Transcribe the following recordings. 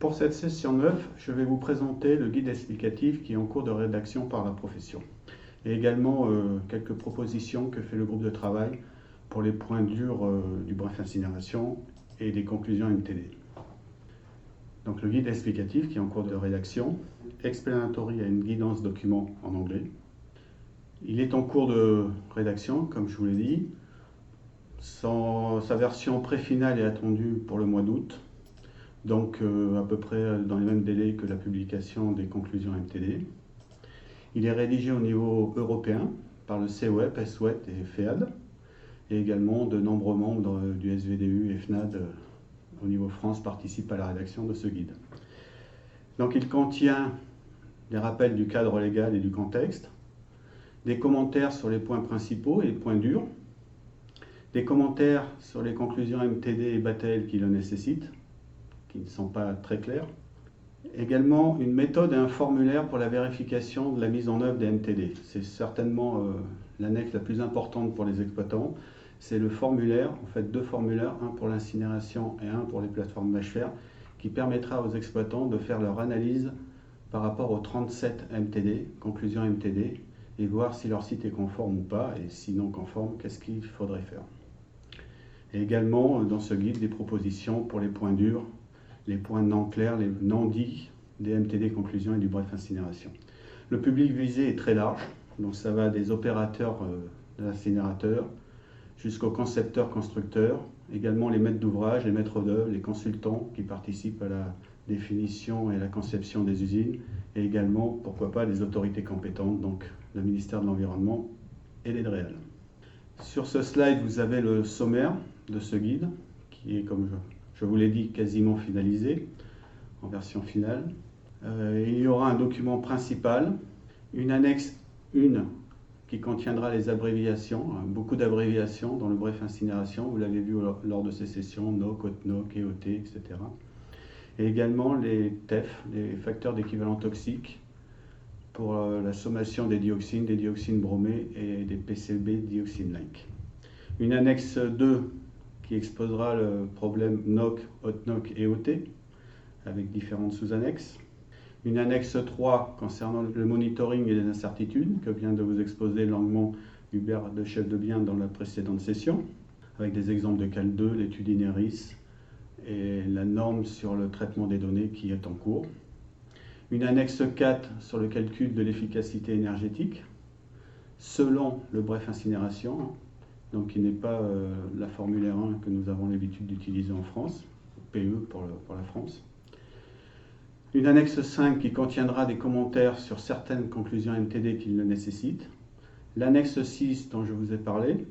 Pour cette session 9, je vais vous présenter le guide explicatif qui est en cours de rédaction par la profession. Et également quelques propositions que fait le groupe de travail pour les points durs du bref incinération et des conclusions MTD. Donc le guide explicatif qui est en cours de rédaction, explanatory a une guidance document en anglais. Il est en cours de rédaction, comme je vous l'ai dit. Sa version pré-finale est attendue pour le mois d'août, donc à peu près dans les mêmes délais que la publication des conclusions MTD. Il est rédigé au niveau européen par le COEP, SWET et FEAD, et également de nombreux membres du SVDU et FNAD au niveau France participent à la rédaction de ce guide. Donc il contient des rappels du cadre légal et du contexte, des commentaires sur les points principaux et les points durs, des commentaires sur les conclusions MTD et BATEL qui le nécessitent, qui ne sont pas très clairs. Également une méthode et un formulaire pour la vérification de la mise en œuvre des MTD. C'est certainement l'annexe la plus importante pour les exploitants. C'est le formulaire, en fait 2 formulaires, un pour l'incinération et un pour les plateformes mâche-fer, qui permettra aux exploitants de faire leur analyse par rapport aux 37 MTD, conclusions MTD, et voir si leur site est conforme ou pas, et si non conforme, qu'est-ce qu'il faudrait faire. Et également, dans ce guide, des propositions pour les points durs, les points non clairs, les non-dits des MTD conclusions et du bref incinération. Le public visé est très large, donc ça va des opérateurs de l'incinérateur jusqu'aux concepteurs-constructeurs, également les maîtres d'ouvrage, les maîtres d'œuvre, les consultants qui participent à la définition et à la conception des usines, et également, pourquoi pas, les autorités compétentes, donc le ministère de l'Environnement et les DREAL. Sur ce slide, vous avez le sommaire de ce guide, qui est, comme je vous l'ai dit, quasiment finalisé, en version finale. Il y aura un document principal, une annexe 1 qui contiendra les abréviations, beaucoup d'abréviations dans le bref incinération, vous l'avez vu lors de ces sessions, NOC, OTNOC, EOT, etc. Et également les TEF, les facteurs d'équivalent toxique, pour la sommation des dioxines bromées et des PCB dioxine-like. Une annexe 2 qui exposera le problème NOC, OTNOC et OT, avec différentes sous-annexes. Une annexe 3 concernant le monitoring et les incertitudes, que vient de vous exposer longuement Hubert de Chef de Bien dans la précédente session, avec des exemples de CAL 2, l'étude INERIS et la norme sur le traitement des données qui est en cours. Une annexe 4 sur le calcul de l'efficacité énergétique, selon le bref incinération, donc qui n'est pas la formule R1 que nous avons l'habitude d'utiliser en France, PE pour la France. Une annexe 5 qui contiendra des commentaires sur certaines conclusions MTD qui le nécessitent. L'annexe 6 dont je vous ai parlé,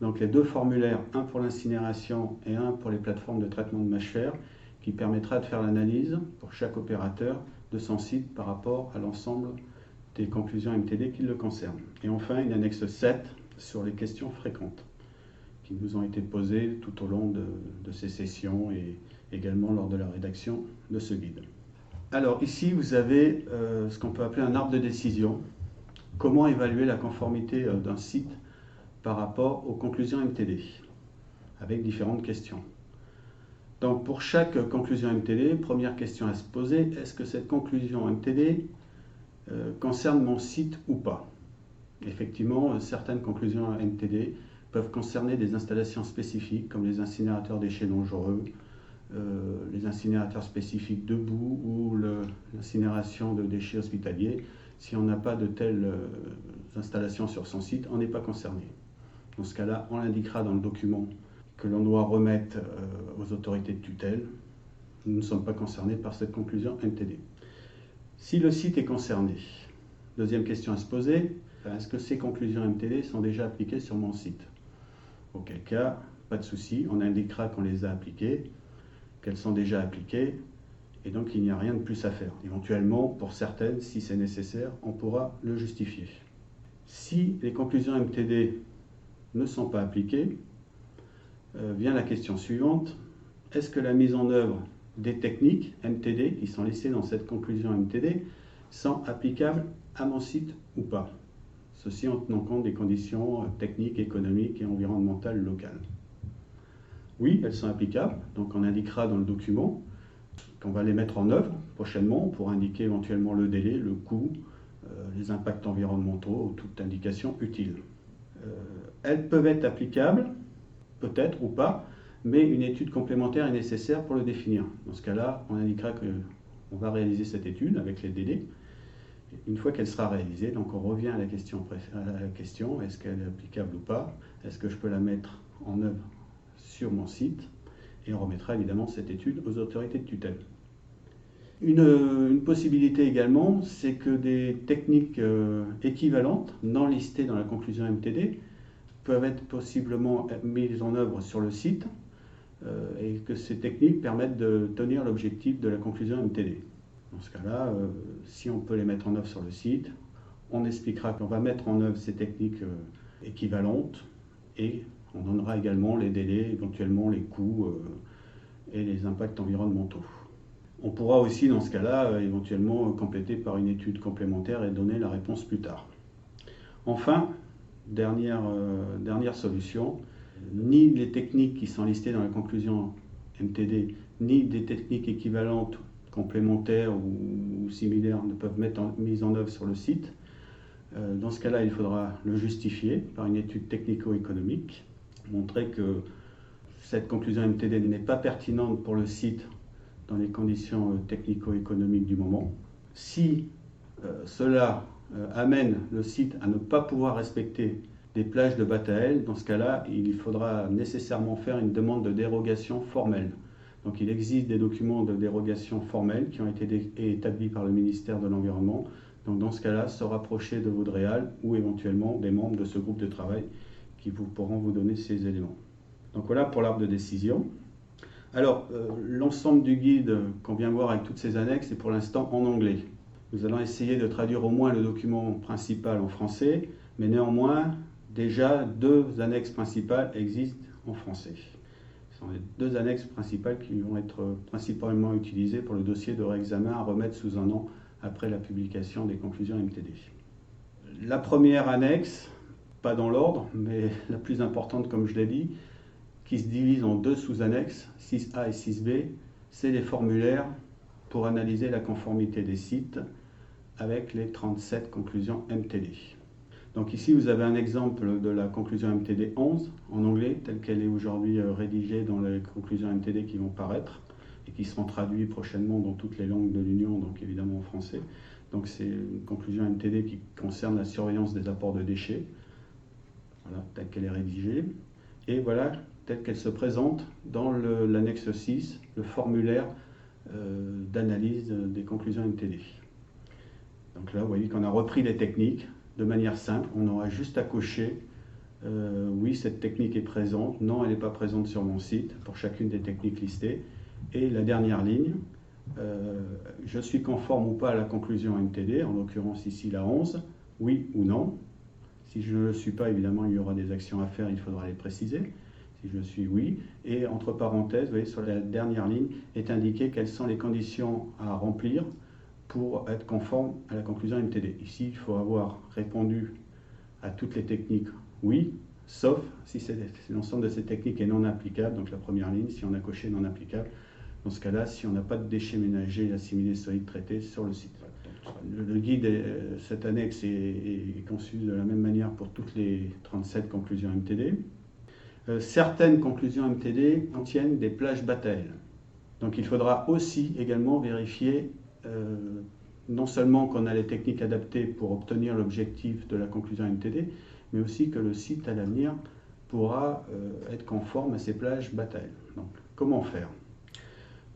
donc les 2 formulaires, un pour l'incinération et un pour les plateformes de traitement de mâche-fer, qui permettra de faire l'analyse pour chaque opérateur de son site par rapport à l'ensemble des conclusions MTD qui le concernent. Et enfin, une annexe 7 sur les questions fréquentes qui nous ont été posées tout au long de ces sessions et également lors de la rédaction de ce guide. Alors ici, vous avez ce qu'on peut appeler un arbre de décision. Comment évaluer la conformité d'un site par rapport aux conclusions MTD, avec différentes questions. Donc pour chaque conclusion MTD, première question à se poser, est-ce que cette conclusion MTD concerne mon site ou pas? Effectivement, certaines conclusions MTD peuvent concerner des installations spécifiques comme les incinérateurs déchets dangereux, les incinérateurs spécifiques de boue ou l'incinération de déchets hospitaliers. Si on n'a pas de telles installations sur son site, on n'est pas concerné. Dans ce cas-là, on l'indiquera dans le document que l'on doit remettre aux autorités de tutelle. Nous ne sommes pas concernés par cette conclusion MTD. Si le site est concerné, deuxième question à se poser, est-ce que ces conclusions MTD sont déjà appliquées sur mon site? Auquel cas, pas de souci, on indiquera qu'on les a appliquées, qu'elles sont déjà appliquées, et donc il n'y a rien de plus à faire. Éventuellement, pour certaines, si c'est nécessaire, on pourra le justifier. Si les conclusions MTD ne sont pas appliquées, vient la question suivante, est-ce que la mise en œuvre des techniques MTD qui sont laissées dans cette conclusion MTD sont applicables à mon site ou pas? Ceci en tenant compte des conditions techniques, économiques et environnementales locales. Oui, elles sont applicables, donc on indiquera dans le document qu'on va les mettre en œuvre prochainement pour indiquer éventuellement le délai, le coût, les impacts environnementaux ou toute indication utile. Elles peuvent être applicables, peut-être ou pas, mais une étude complémentaire est nécessaire pour le définir. Dans ce cas-là, on indiquera qu'on va réaliser cette étude avec les délais. Une fois qu'elle sera réalisée, donc on revient à la question, est-ce qu'elle est applicable ou pas? Est-ce que je peux la mettre en œuvre sur mon site? Et on remettra évidemment cette étude aux autorités de tutelle. Une possibilité également, c'est que des techniques équivalentes, non listées dans la conclusion MTD, peuvent être possiblement mises en œuvre sur le site et que ces techniques permettent de tenir l'objectif de la conclusion MTD. Dans ce cas-là, si on peut les mettre en œuvre sur le site, on expliquera qu'on va mettre en œuvre ces techniques équivalentes et on donnera également les délais, éventuellement les coûts et les impacts environnementaux. On pourra aussi, dans ce cas-là, éventuellement compléter par une étude complémentaire et donner la réponse plus tard. Enfin, dernière solution, ni les techniques qui sont listées dans la conclusion MTD, ni des techniques équivalentes, complémentaires ou similaires ne peuvent être mises en œuvre sur le site. Dans ce cas-là, il faudra le justifier par une étude technico-économique, montrer que cette conclusion MTD n'est pas pertinente pour le site dans les conditions technico-économiques du moment. Si cela amène le site à ne pas pouvoir respecter des plages de Batael, dans ce cas-là, il faudra nécessairement faire une demande de dérogation formelle. Donc il existe des documents de dérogation formelle qui ont été établis par le ministère de l'Environnement. Donc dans ce cas-là, se rapprocher de Vaudréal ou éventuellement des membres de ce groupe de travail qui pourront vous donner ces éléments. Donc voilà pour l'arbre de décision. Alors, l'ensemble du guide qu'on vient voir avec toutes ces annexes est pour l'instant en anglais. Nous allons essayer de traduire au moins le document principal en français, mais néanmoins, déjà 2 annexes principales existent en français. Ce sont les 2 annexes principales qui vont être principalement utilisées pour le dossier de réexamen à remettre sous un an après la publication des conclusions MTD. La première annexe, pas dans l'ordre, mais la plus importante comme je l'ai dit, qui se divise en 2 sous-annexes, 6A et 6B, c'est les formulaires pour analyser la conformité des sites avec les 37 conclusions MTD. Donc ici, vous avez un exemple de la conclusion MTD 11 en anglais, telle qu'elle est aujourd'hui rédigée dans les conclusions MTD qui vont paraître et qui seront traduites prochainement dans toutes les langues de l'Union, donc évidemment en français. Donc c'est une conclusion MTD qui concerne la surveillance des apports de déchets, voilà, telle qu'elle est rédigée. Et voilà, telle qu'elle se présente dans l'annexe 6, le formulaire d'analyse des conclusions MTD. Donc là, vous voyez qu'on a repris les techniques de manière simple. On aura juste à cocher oui, cette technique est présente, non, elle n'est pas présente sur mon site pour chacune des techniques listées. Et la dernière ligne, je suis conforme ou pas à la conclusion MTD, en l'occurrence ici la 11, oui ou non. Si je ne le suis pas, évidemment, il y aura des actions à faire, il faudra les préciser. Si je suis oui, et entre parenthèses, vous voyez, sur la dernière ligne, est indiqué quelles sont les conditions à remplir pour être conforme à la conclusion MTD. Ici, il faut avoir répondu à toutes les techniques oui, sauf si l'ensemble de ces techniques est non applicable, donc la première ligne, si on a coché non applicable, dans ce cas-là, si on n'a pas de déchets ménagers assimilés solides traités sur le site. Le guide, cette annexe est conçu de la même manière pour toutes les 37 conclusions MTD. Certaines conclusions MTD contiennent des plages Batael. Donc il faudra aussi également vérifier non seulement qu'on a les techniques adaptées pour obtenir l'objectif de la conclusion MTD, mais aussi que le site à l'avenir pourra être conforme à ces plages Batael. Donc comment faire?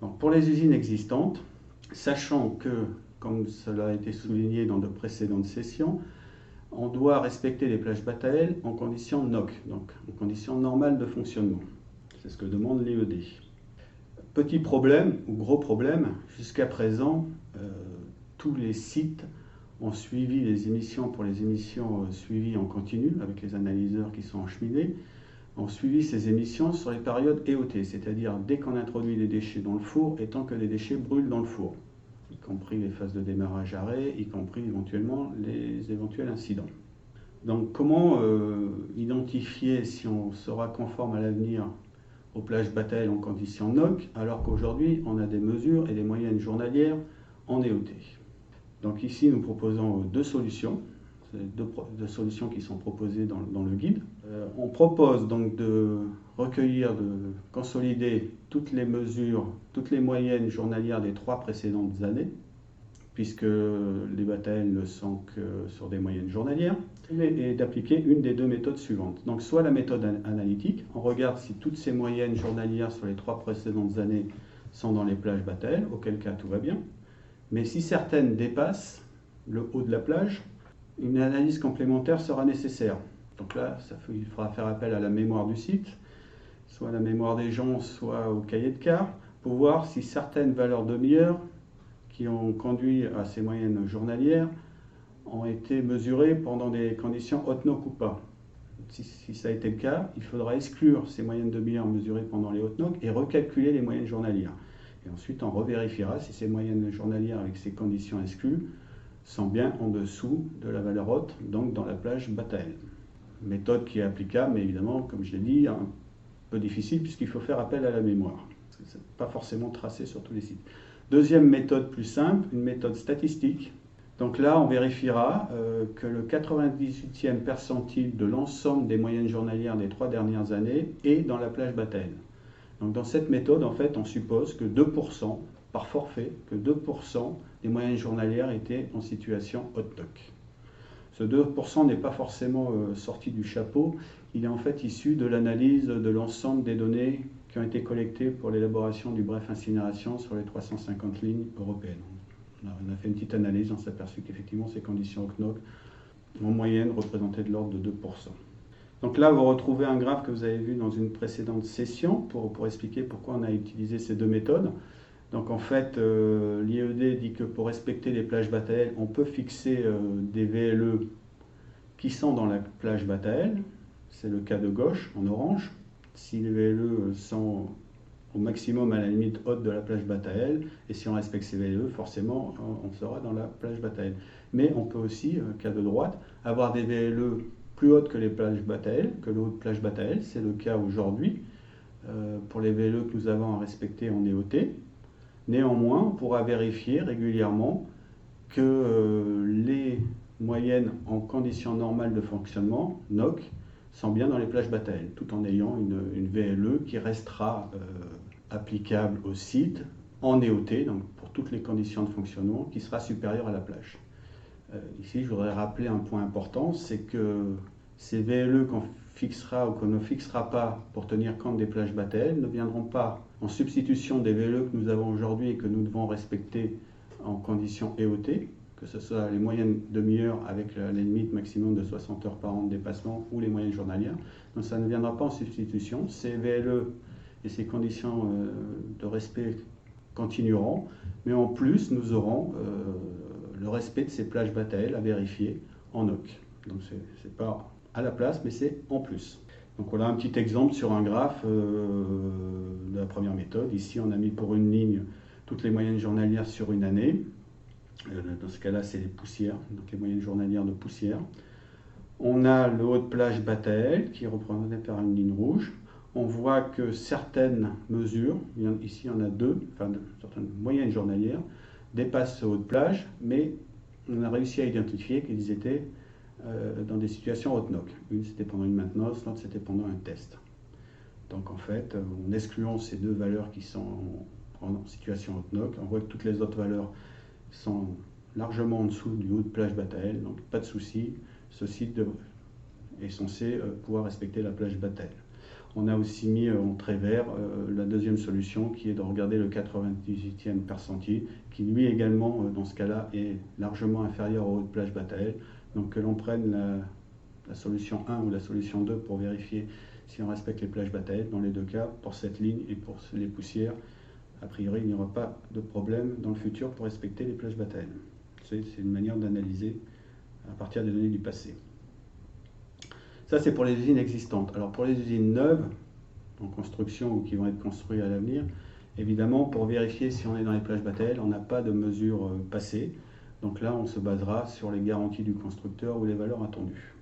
Donc, pour les usines existantes, sachant que, comme cela a été souligné dans de précédentes sessions, on doit respecter les plages Batael en conditions NOC, donc en conditions normales de fonctionnement. C'est ce que demande l'IED. Petit problème, ou gros problème, jusqu'à présent, tous les sites ont suivi les émissions, pour les émissions suivies en continu, avec les analyseurs qui sont encheminés, ont suivi ces émissions sur les périodes EOT, c'est-à-dire dès qu'on introduit les déchets dans le four et tant que les déchets brûlent dans le four, y compris les phases de démarrage-arrêt, y compris éventuellement les éventuels incidents. Donc comment identifier si on sera conforme à l'avenir aux plages Battael en conditions NOC, alors qu'aujourd'hui, on a des mesures et des moyennes journalières en EOT. Donc ici, nous proposons deux solutions. C'est deux solutions qui sont proposées dans le guide. On propose donc de recueillir, de consolider toutes les mesures, toutes les moyennes journalières des 3 précédentes années, puisque les Battael ne sont que sur des moyennes journalières, et d'appliquer une des deux méthodes suivantes. Donc soit la méthode analytique, on regarde si toutes ces moyennes journalières sur les 3 précédentes années sont dans les plages Battael, auquel cas tout va bien. Mais si certaines dépassent le haut de la plage, une analyse complémentaire sera nécessaire. Donc là, il faudra faire appel à la mémoire du site, soit à la mémoire des gens, soit au cahier de quart, pour voir si certaines valeurs demi-heure qui ont conduit à ces moyennes journalières ont été mesurées pendant des conditions haute NOC ou pas. Si ça a été le cas, il faudra exclure ces moyennes demi-heure mesurées pendant les hautes NOC et recalculer les moyennes journalières. Et ensuite, on revérifiera si ces moyennes journalières avec ces conditions exclues sont bien en dessous de la valeur haute, donc dans la plage Battael. Méthode qui est applicable, mais évidemment, comme je l'ai dit, un peu difficile puisqu'il faut faire appel à la mémoire. Ce n'est pas forcément tracé sur tous les sites. Deuxième méthode plus simple, une méthode statistique. Donc là, on vérifiera que le 98e percentile de l'ensemble des moyennes journalières des 3 dernières années est dans la plage Battael. Donc dans cette méthode, en fait, on suppose que 2%, par forfait, que 2% des moyennes journalières étaient en situation haute NOC. Ce 2% n'est pas forcément sorti du chapeau, il est en fait issu de l'analyse de l'ensemble des données qui ont été collectées pour l'élaboration du bref incinération sur les 350 lignes européennes. On a fait une petite analyse, on s'est aperçu qu'effectivement ces conditions haute NOC, en moyenne, représentaient de l'ordre de 2%. Donc là, vous retrouvez un graphe que vous avez vu dans une précédente session pour expliquer pourquoi on a utilisé ces deux méthodes. Donc en fait, l'IED dit que pour respecter les plages Battael, on peut fixer des VLE qui sont dans la plage Battael. C'est le cas de gauche, en orange. Si les VLE sont au maximum à la limite haute de la plage Battael, et si on respecte ces VLE, forcément, on sera dans la plage Battael. Mais on peut aussi, cas de droite, avoir des VLE plus hautes que les plages Battael, que le haut de plage Battael. C'est le cas aujourd'hui pour les VLE que nous avons à respecter en EOT. Néanmoins, on pourra vérifier régulièrement que les moyennes en conditions normales de fonctionnement, NOC, sont bien dans les plages Battael, tout en ayant une VLE qui restera applicable au site en EOT, donc pour toutes les conditions de fonctionnement, qui sera supérieure à la plage. Ici, je voudrais rappeler un point important, c'est que ces VLE qu'on fixera ou qu'on ne fixera pas pour tenir compte des plages Battael ne viendront pas en substitution des VLE que nous avons aujourd'hui et que nous devons respecter en conditions EOT, que ce soit les moyennes demi-heure avec la limite maximum de 60 heures par an de dépassement ou les moyennes journalières. Donc ça ne viendra pas en substitution. Ces VLE et ces conditions de respect continueront, mais en plus nous aurons le respect de ces plages Battael à vérifier en NOC. Donc c'est pas à la place, mais c'est en plus. Donc voilà un petit exemple sur un graphe de la première méthode. Ici, on a mis pour une ligne toutes les moyennes journalières sur une année. Dans ce cas-là, c'est les poussières, donc les moyennes journalières de poussière. On a le haut de plage Battael qui est représenté par une ligne rouge. On voit que certaines mesures, ici on a deux, certaines moyennes journalières, dépassent ce haut de plage, mais on a réussi à identifier qu'ils étaient dans des situations haute NOC. Une c'était pendant une maintenance, l'autre c'était pendant un test. Donc en fait, en excluant ces deux valeurs qui sont en situation haute NOC, on voit que toutes les autres valeurs sont largement en dessous du haut de plage Battael, donc pas de souci, ce site est censé pouvoir respecter la plage Battael. On a aussi mis en trait vert la deuxième solution qui est de regarder le 98e percentile, qui lui également, dans ce cas-là, est largement inférieur au haut de plage Battael. Donc que l'on prenne la solution 1 ou la solution 2 pour vérifier si on respecte les plages Battael. Dans les deux cas, pour cette ligne et pour les poussières, a priori, il n'y aura pas de problème dans le futur pour respecter les plages Battael. C'est une manière d'analyser à partir des données du passé. Ça, c'est pour les usines existantes. Alors pour les usines neuves, en construction ou qui vont être construites à l'avenir, évidemment, pour vérifier si on est dans les plages Battael, on n'a pas de mesure passée. Donc là, on se basera sur les garanties du constructeur ou les valeurs attendues.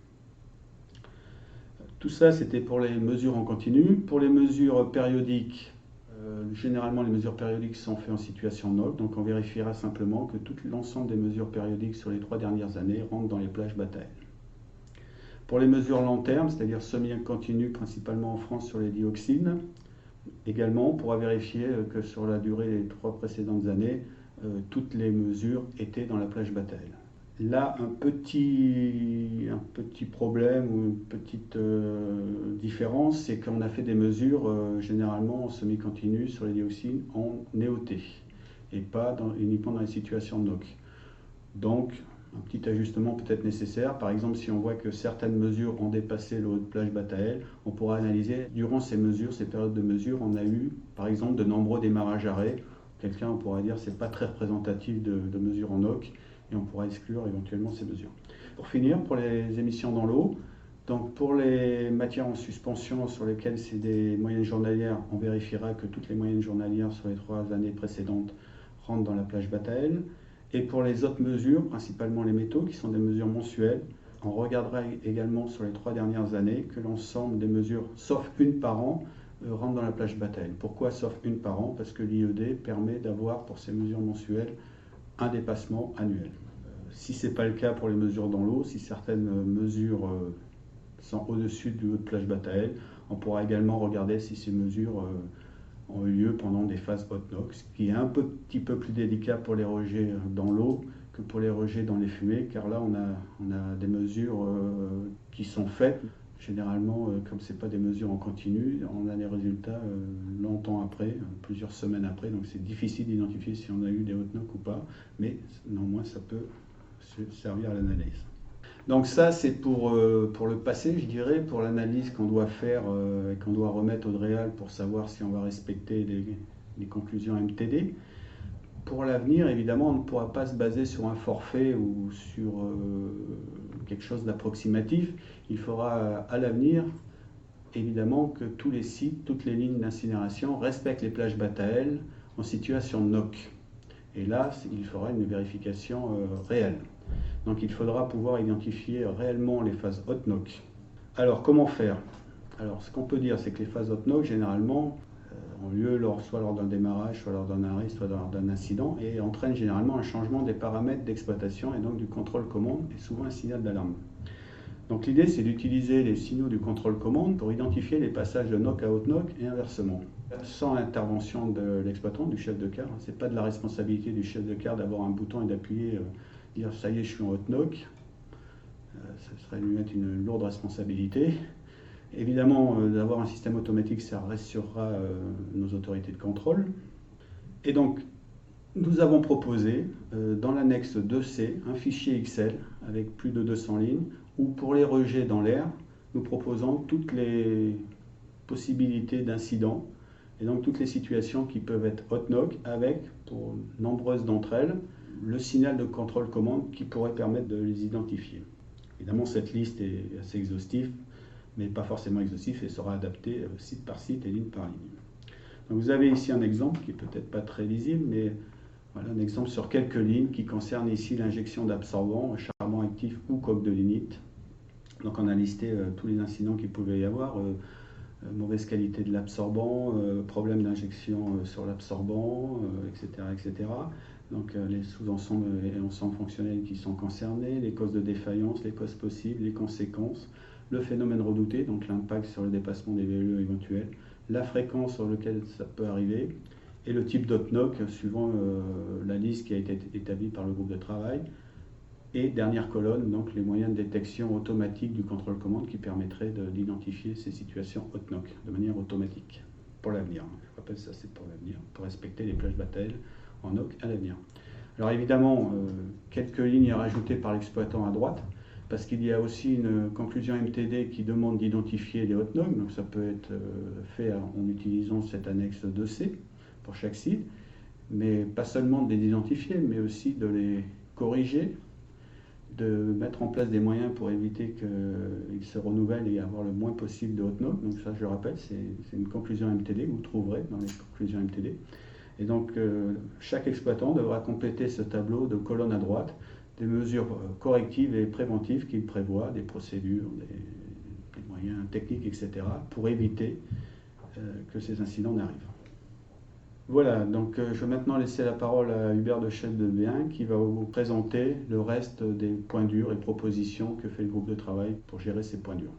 Tout ça, c'était pour les mesures en continu. Pour les mesures périodiques, généralement les mesures périodiques sont faites en situation NOC, donc on vérifiera simplement que tout l'ensemble des mesures périodiques sur les 3 dernières années rentrent dans les plages batailles. Pour les mesures long terme, c'est-à-dire semi-continues principalement en France sur les dioxines, également on pourra vérifier que sur la durée des 3 précédentes années, toutes les mesures étaient dans la plage bataille. Là, un petit problème ou une petite différence, c'est qu'on a fait des mesures généralement en semi-continu sur les dioxines en EOT et pas uniquement dans les situations NOC. Donc, un petit ajustement peut-être nécessaire. Par exemple, si on voit que certaines mesures ont dépassé le haut de plage bataille, on pourra analyser durant ces mesures, ces périodes de mesure, on a eu par exemple de nombreux démarrages arrêts. Quelqu'un on pourra dire c'est pas très représentatif de mesures en NOC et on pourra exclure éventuellement ces mesures. Pour finir, pour les émissions dans l'eau, donc pour les matières en suspension sur lesquelles c'est des moyennes journalières, on vérifiera que toutes les moyennes journalières sur les 3 années précédentes rentrent dans la plage bataille. Et pour les autres mesures, principalement les métaux, qui sont des mesures mensuelles, on regardera également sur les 3 dernières années que l'ensemble des mesures, sauf une par an, rentrent dans la plage bataille. Pourquoi sauf une par an? Parce que l'IED permet d'avoir pour ces mesures mensuelles un dépassement annuel. Si ce n'est pas le cas pour les mesures dans l'eau, si certaines mesures sont au-dessus du haut de plage bataille, on pourra également regarder si ces mesures ont eu lieu pendant des phases hot NOx, ce qui est un petit peu plus délicat pour les rejets dans l'eau que pour les rejets dans les fumées, car là on a des mesures qui sont faites. Généralement, comme ce n'est pas des mesures en continu, on a les résultats longtemps après, plusieurs semaines après, donc c'est difficile d'identifier si on a eu des hot NOx ou pas, mais néanmoins ça peut servir à l'analyse. Donc ça, c'est pour le passé, je dirais, pour l'analyse qu'on doit faire et qu'on doit remettre au DREAL pour savoir si on va respecter les conclusions MTD. Pour l'avenir, évidemment, on ne pourra pas se baser sur un forfait ou sur quelque chose d'approximatif. Il faudra à l'avenir, évidemment, que tous les sites, toutes les lignes d'incinération respectent les plages Batael en situation NOC. Et là, il faudra une vérification réelle. Donc il faudra pouvoir identifier réellement les phases hot NOC. Alors comment faire? Alors ce qu'on peut dire, c'est que les phases hot NOC, généralement, ont lieu soit lors d'un démarrage, soit lors d'un arrêt, soit lors d'un incident, et entraînent généralement un changement des paramètres d'exploitation et donc du contrôle-commande, et souvent un signal d'alarme. Donc l'idée, c'est d'utiliser les signaux du contrôle-commande pour identifier les passages de NOC à hot NOC et inversement. Sans intervention de l'exploitant, du chef de car. Ce n'est pas de la responsabilité du chef de car d'avoir un bouton et d'appuyer, dire ça y est, je suis en hot NOC. Ce serait lui mettre une lourde responsabilité. Évidemment, d'avoir un système automatique, ça rassurera nos autorités de contrôle. Et donc, nous avons proposé dans l'annexe 2C un fichier Excel avec plus de 200 lignes où pour les rejets dans l'air, nous proposons toutes les possibilités d'incidents et donc toutes les situations qui peuvent être hot NOC avec, pour nombreuses d'entre elles, le signal de contrôle-commande qui pourrait permettre de les identifier. Évidemment, cette liste est assez exhaustive, mais pas forcément exhaustive et sera adaptée site par site et ligne par ligne. Donc vous avez ici un exemple qui est peut-être pas très lisible, mais voilà un exemple sur quelques lignes qui concerne ici l'injection d'absorbants, charbon actif ou coque de lignite. Donc on a listé tous les incidents qu'il pouvait y avoir, mauvaise qualité de l'absorbant, problème d'injection sur l'absorbant, etc., etc. Donc les sous-ensembles et ensembles fonctionnels qui sont concernés, les causes de défaillance, les causes possibles, les conséquences, le phénomène redouté, donc l'impact sur le dépassement des VLE éventuels, la fréquence sur laquelle ça peut arriver, et le type d'hot NOC suivant la liste qui a été établie par le groupe de travail. Et dernière colonne, donc les moyens de détection automatique du contrôle-commande qui permettraient d'identifier ces situations hot NOC de manière automatique pour l'avenir. Je rappelle, ça c'est pour l'avenir, pour respecter les plages Batael en NOC à l'avenir. Alors évidemment, quelques lignes à rajouter par l'exploitant à droite, parce qu'il y a aussi une conclusion MTD qui demande d'identifier les hot NOC, donc ça peut être fait en utilisant cette annexe 2C pour chaque site, mais pas seulement de les identifier, mais aussi de les corriger, de mettre en place des moyens pour éviter qu'ils se renouvellent et avoir le moins possible de hot NOC. Donc ça, je le rappelle, c'est une conclusion MTD, vous trouverez dans les conclusions MTD. Et donc, chaque exploitant devra compléter ce tableau de colonne à droite, des mesures correctives et préventives qu'il prévoit, des procédures, les moyens techniques, etc., pour éviter que ces incidents n'arrivent. Voilà, donc je vais maintenant laisser la parole à Hubert de Chêne-de-Béhain qui va vous présenter le reste des points durs et propositions que fait le groupe de travail pour gérer ces points durs.